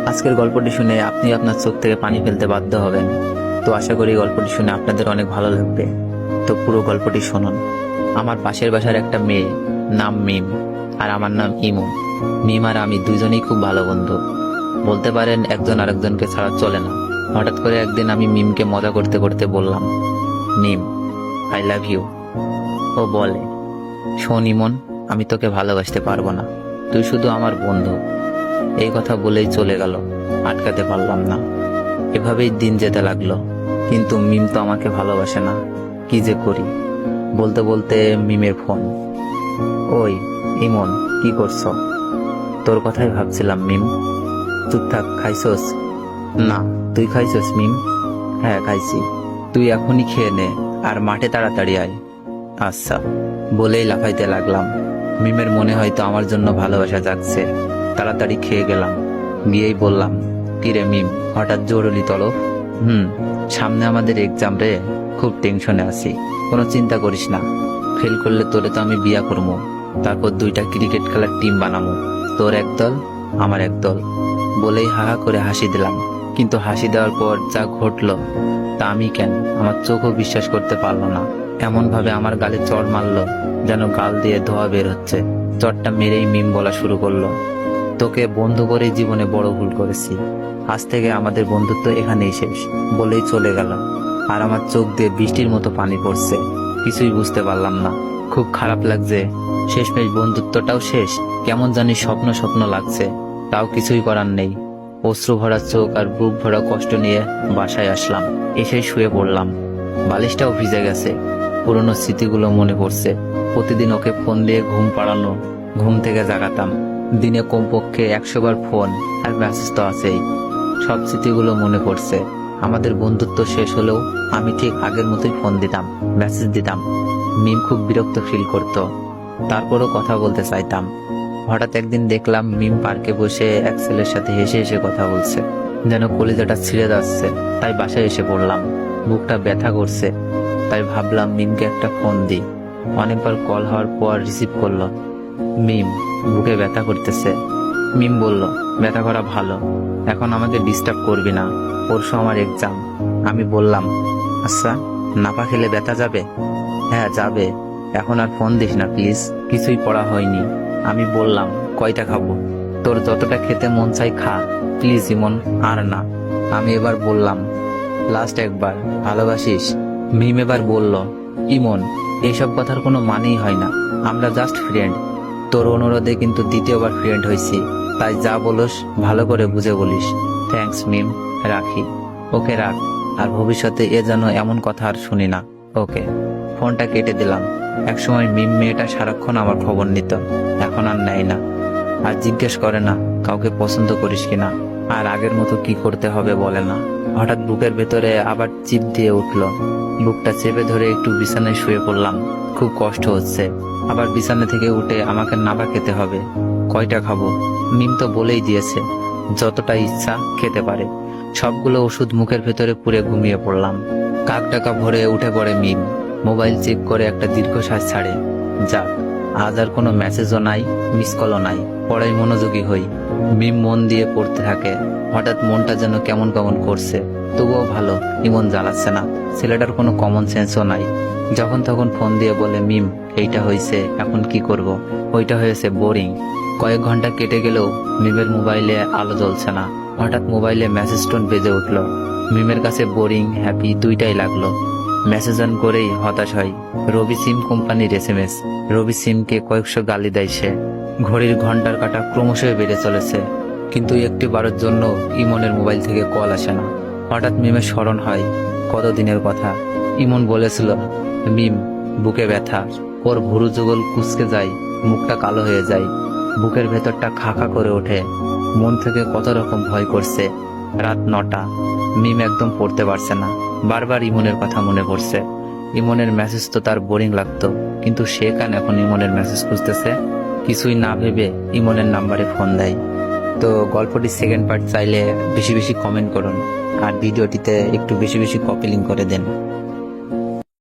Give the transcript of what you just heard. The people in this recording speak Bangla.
আজকের গল্পটি শুনে আপনি আপনার চোখ থেকে পানি ফেলতে বাধ্য হবেন। তো আশা করি গল্পটি শুনে আপনাদের অনেক ভালো লাগবে। তো পুরো গল্পটি শুনুন। আমার পাশের বাসার একটা মেয়ে, নাম মিম, আর আমার নাম ইমু। মিম আর আমি দুজনেই খুব ভালো বন্ধু, বলতে পারেন একজন আরেকজনকে ছাড়া চলে না। হঠাৎ করে একদিন আমি মিমকে মজা করতে করতে বললাম, মিম, আই লাভ ইউ। ও বলে, শোন ইমন, আমি তোকে ভালোবাসতে পারবো না, তুই শুধু আমার বন্ধু। এই কথা বলেই চলে গেল, আটকাতে পারলাম না। এভাবেই দিন যেতে লাগলো, কিন্তু মিম তো আমাকে ভালোবাসে না। কি যে করি। বলতে বলতে মিমের ফোন। ওই ইমন, কি করছো? তোর কথাই ভাবছিলাম মিম। চুপ থাক, খাইছস? না, তুই খাইছস মিম? হ্যাঁ খাইছি। তুই এখনই খেয়ে নে, আর মাঠে তাড়াতাড়ি আয়। আচ্ছা, বলেই লাফাইতে লাগলাম। মিমের মনে হয়তো আমার জন্য ভালোবাসা জাগছে। তাড়াতাড়ি খেয়ে গেলাম, গিয়েই বললাম, কিরে মিম, হঠাৎ জরুরি তলব? সামনে আমাদের এক্সাম রে, খুব টেনশনে আছি। কোনো চিন্তা করিস না, ফেল করলে তোরে তো আমি বিয়া করবো, তারপর 2টা ক্রিকেট খেলার টিম বানাবো, তোর এক দল আমার এক দল। বলেই হাহা করে হাসি দিলাম। কিন্তু হাসি দেওয়ার পর যা ঘটলো তা আমি কেন, আমার চোখও বিশ্বাস করতে পারলো না। এমন ভাবে আমার গালে চড় মারলো যেন গাল দিয়ে ধোয়া বের হচ্ছে। চড়টা মেরেই মিম বলা শুরু করলো, তোকে বন্ধু করেই জীবনে বড় ভুল করেছি, আজ থেকে আমাদের বন্ধুত্ব এখানেই শেষ। বলেই চলে গেল। আর আমার চোখ দিয়ে বৃষ্টির মতো পানি পড়ছে। কিছুই বুঝতে পারলাম না, খুব খারাপ লাগছে। শেষমেশ বন্ধুত্বটাও শেষ। কেমন জানি স্বপ্ন স্বপ্ন লাগছে, তাও কিছুই করার নেই। অশ্রু ভরা চোখ আর বুক ভরা কষ্ট নিয়ে বাসায় আসলাম। এসে শুয়ে পড়লাম। বালিশটাও ভিজে গেছে। পুরনো স্মৃতিগুলো মনে পড়ছে। প্রতিদিন ওকে ফোন দিয়ে ঘুম পাড়ানো, ঘুম থেকে জাগাতাম। দিনে কমপক্ষে 100 বার ফোন আর মেসেজ তো আছেই। সব স্মৃতিগুলো মনে পড়ছে। আমাদের বন্ধুত্ব শেষ হলেও আমি ঠিক আগের মতোই ফোন দিতাম, মেসেজ দিতাম। মিম খুব বিরক্ত ফিল করতো, তারপরও কথা বলতে চাইতাম। হঠাৎ একদিন দেখলাম মিম পার্কে বসে এক ছেলের সাথে হেসে হেসে কথা বলছে, যেন কলিজাটা ছিঁড়ে যাচ্ছে। তাই বাসায় এসে পড়লাম। বুকটা ব্যথা করছে, তাই ভাবলাম মিমকে একটা ফোন দিই। অনেকবার কল হওয়ার পর রিসিভ করলো। মিম, বুকে ব্যথা করতেছে। মিম বলল, ব্যথা করা ভালো, এখন আমাকে ডিস্টার্ব করবি না, পরশু আমার এক্সাম। আমি বললাম, আচ্ছা, নাপা খেলে ব্যথা যাবে? হ্যাঁ যাবে, এখন আর ফোন দিস না প্লিজ, কিছুই পড়া হয়নি। আমি বললাম, কয়টা খাবো? তোর যতটা খেতে মন চাই খা, প্লিজ ইমন, আর না। আমি এবার বললাম, লাস্ট একবার, ভালোবাসিস? মিম এবার বলল, ইমন, এইসব কথার কোনো মানেই হয় না, আমরা জাস্ট ফ্রেন্ড। তোর অনুরোধে কিন্তু দ্বিতীয়বার ফ্রেন্ড হয়েছি, তাই যা বলস ভালো করে বুঝে বলিস। থ্যাঙ্কস মিম, রাখি। ওকে রাখ, আর ভবিষ্যতে এ যেন এমন কথা আর শুনি না। ওকে। ফোনটা কেটে দিলাম। একসময় মিম মেয়েটা সারাক্ষণ আমার খবর নিত, এখন আর নেয় না। আর জিজ্ঞেস করে না কাউকে পছন্দ করিস কিনা, আর আগের মতো কি করতে হবে বলে না। হঠাৎ বুকের ভেতরে আবার চিপ দিয়ে উঠলো। বুকটা চেপে ধরে একটু বিছানায় শুয়ে পড়লাম। খুব কষ্ট হচ্ছে। আবার বিছানা থেকে উঠে আমাকে নাবা খেতে হবে। কয়টা খাবো? মিম তো বলেই দিয়েছে যতটা ইচ্ছা খেতে পারে। সবগুলো ওষুধ মুখের ভেতরে পুরে ঘুমিয়ে পড়লাম। কাক ডাকা ভরে উঠে পড়ে মিম। মোবাইল চেক করে একটা দীর্ঘশ্বাস ছাড়ে। যাক, আজ আর কোনো মেসেজও নাই, মিস কলও নাই। পড়াই মনোযোগী হই। মিম মন দিয়ে পড়তে থাকে। হঠাৎ মনটা যেন কেমন কেমন করছে। তবুও ভালো, ইমন জ্বালাচ্ছে না। ছেলেটার কোনো কমন সেন্সও নাই। যখন তখন ফোন দিয়ে বলে, মিম, এইটা হয়েছে, এখন কি করব? ওইটা হয়েছে, বোরিং। কয়েক ঘন্টা কেটে গেলেও মিমের মোবাইলে আলো জ্বলছে না। হঠাৎ মোবাইলে মেসেজ টোন বেজে উঠলো। মিমের কাছে বোরিং হ্যাপি দুইটাই লাগলো। মেসেজ অন করেই হতাশ হয়। রবি সিম কোম্পানির SMS। রবি সিমকে কয়েকশো গালি দেয় সে। ঘড়ির ঘন্টার কাঁটা ক্রমশই বেড়ে চলেছে, কিন্তু একটি বারের জন্য ইমনের মোবাইল থেকে কল আসে না। হঠাৎ মিমের স্মরণ হয় কতদিনের কথা। ইমন বলেছিল, মিম, বুকে ব্যথা। ওর ভুরু যুগল কুঁচকে যায়, মুখটা কালো হয়ে যায়, বুকের ভেতরটা খা খা করে ওঠে। মন থেকে কত রকম ভয় করছে। রাত 9টা। মিম একদম পড়তে পারছে না। বারবার ইমনের কথা মনে পড়ছে। ইমনের মেসেজ তো তার বোরিং লাগতো, কিন্তু সে কেন এখন ইমনের মেসেজ খুঁজতেছে? কিছুই না ভেবে ইমনের নাম্বারে ফোন দেয়। তো গল্পটির সেকেন্ড পার্ট চাইলে বেশি বেশি কমেন্ট করুন, আর ভিডিওটিতে একটু বেশি বেশি কপি লিঙ্ক করে দেন।